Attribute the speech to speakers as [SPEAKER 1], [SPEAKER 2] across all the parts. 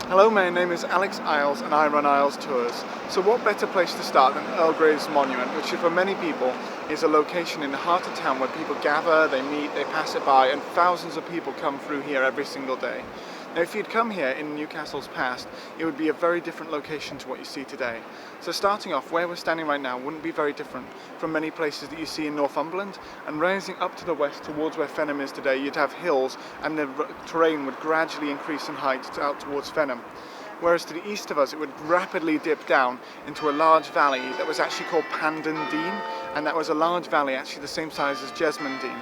[SPEAKER 1] Hello, my name is Alex Iles and I run Iles Tours. So what better place to start than Earl Grey's monument, which for many people is a location in the heart of town where people gather, they meet, they pass it by, and thousands of people come through here every single day. Now if you'd come here in Newcastle's past, it would be a very different location to what you see today. So starting off, where we're standing right now wouldn't be very different from many places that you see in Northumberland, and rising up to the west towards where Fenham is today, you'd have hills and the terrain would gradually increase in height out towards Fenham. Whereas to the east of us it would rapidly dip down into a large valley that was actually called Pandon Dean, and that was a large valley actually the same size as Jesmond Dean.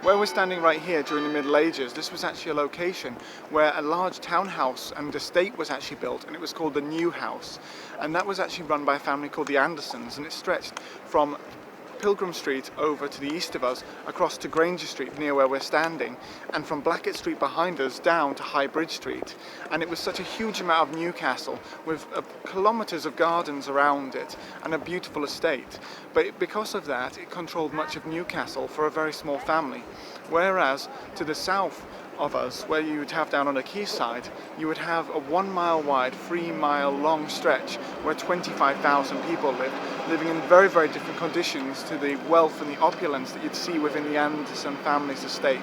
[SPEAKER 1] Where we're standing right here during the Middle Ages, this was actually a location where a large townhouse and estate was actually built, and it was called the New House. And that was actually run by a family called the Andersons, and it stretched from Pilgrim Street over to the east of us, across to Granger Street near where we're standing, and from Blackett Street behind us down to High Bridge Street. And it was such a huge amount of Newcastle with kilometres of gardens around it and a beautiful estate. But because of that, it controlled much of Newcastle for a very small family. Whereas to the south of us, where you would have down on the quayside, you would have a 1 mile wide, 3 mile long stretch where 25,000 people lived, living in very, very different conditions to the wealth and the opulence that you'd see within the Anderson family's estate.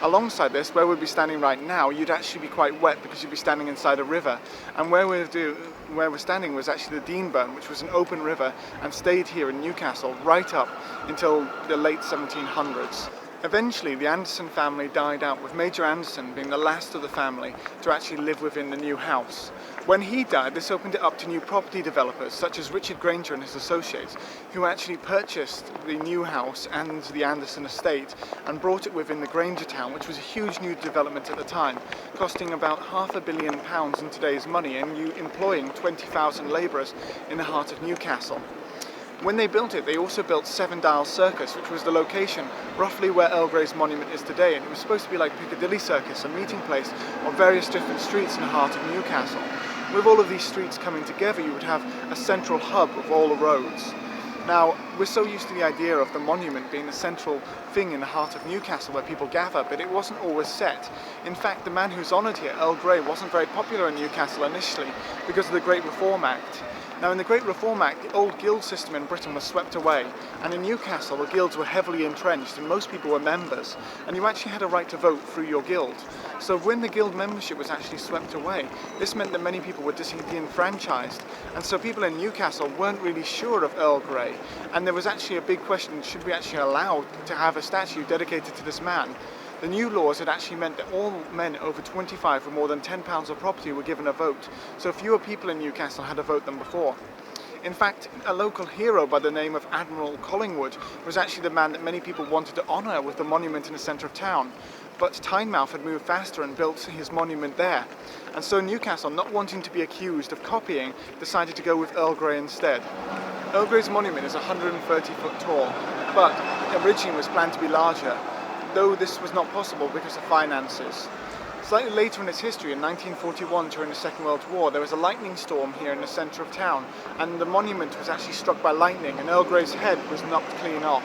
[SPEAKER 1] Alongside this, where we'd be standing right now, you'd actually be quite wet because you'd be standing inside a river. And where we're standing was actually the Deanburn, which was an open river and stayed here in Newcastle right up until the late 1700s. Eventually, the Anderson family died out, with Major Anderson being the last of the family to actually live within the new house. When he died, this opened it up to new property developers, such as Richard Granger and his associates, who actually purchased the new house and the Anderson estate and brought it within the Granger town, which was a huge new development at the time, costing about £500 million in today's money and employing 20,000 labourers in the heart of Newcastle. When they built it, they also built Seven Dial Circus, which was the location roughly where Earl Grey's monument is today, and it was supposed to be like Piccadilly Circus, a meeting place of various different streets in the heart of Newcastle. With all of these streets coming together, you would have a central hub of all the roads. Now, we're so used to the idea of the monument being the central thing in the heart of Newcastle where people gather, but it wasn't always set. In fact, the man who's honoured here, Earl Grey, wasn't very popular in Newcastle initially because of the Great Reform Act. Now in the Great Reform Act, the old guild system in Britain was swept away, and in Newcastle the guilds were heavily entrenched and most people were members, and you actually had a right to vote through your guild. So when the guild membership was actually swept away, this meant that many people were disenfranchised, and so people in Newcastle weren't really sure of Earl Grey, and there was actually a big question, should we actually allow to have a statue dedicated to this man? The new laws had actually meant that all men over 25 with more than £10 of property were given a vote, so fewer people in Newcastle had a vote than before. In fact, a local hero by the name of Admiral Collingwood was actually the man that many people wanted to honour with the monument in the centre of town. But Tynemouth had moved faster and built his monument there. And so Newcastle, not wanting to be accused of copying, decided to go with Earl Grey instead. Earl Grey's monument is 130 foot tall, but originally was planned to be larger, though this was not possible because of finances. Slightly later in its history, in 1941, during the Second World War, there was a lightning storm here in the centre of town, and the monument was actually struck by lightning, and Earl Grey's head was knocked clean off.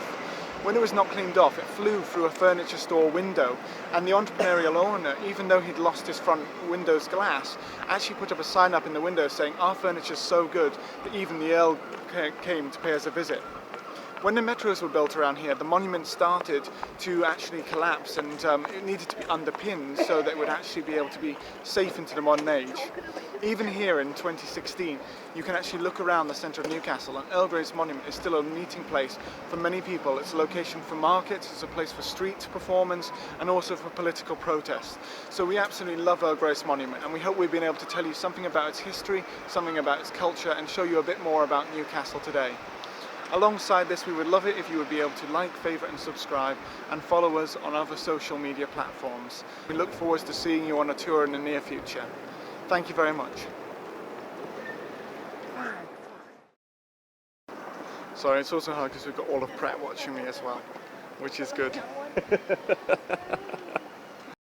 [SPEAKER 1] When it was not cleaned off, it flew through a furniture store window, and the entrepreneurial owner, even though he'd lost his front window's glass, actually put up a sign up in the window saying, "Our furniture's so good that even the Earl came to pay us a visit." When the metros were built around here, the monument started to actually collapse, and it needed to be underpinned so that it would actually be able to be safe into the modern age. Even here in 2016, you can actually look around the centre of Newcastle, and Earl Grey's monument is still a meeting place for many people. It's a location for markets, it's a place for street performance, and also for political protest. So we absolutely love Earl Grey's monument, and we hope we've been able to tell you something about its history, something about its culture, and show you a bit more about Newcastle today. Alongside this, we would love it if you would be able to like, favourite and subscribe, and follow us on other social media platforms. We look forward to seeing you on a tour in the near future. Thank you very much. Sorry, it's also hard because we've got all of Pratt watching me as well, which is good.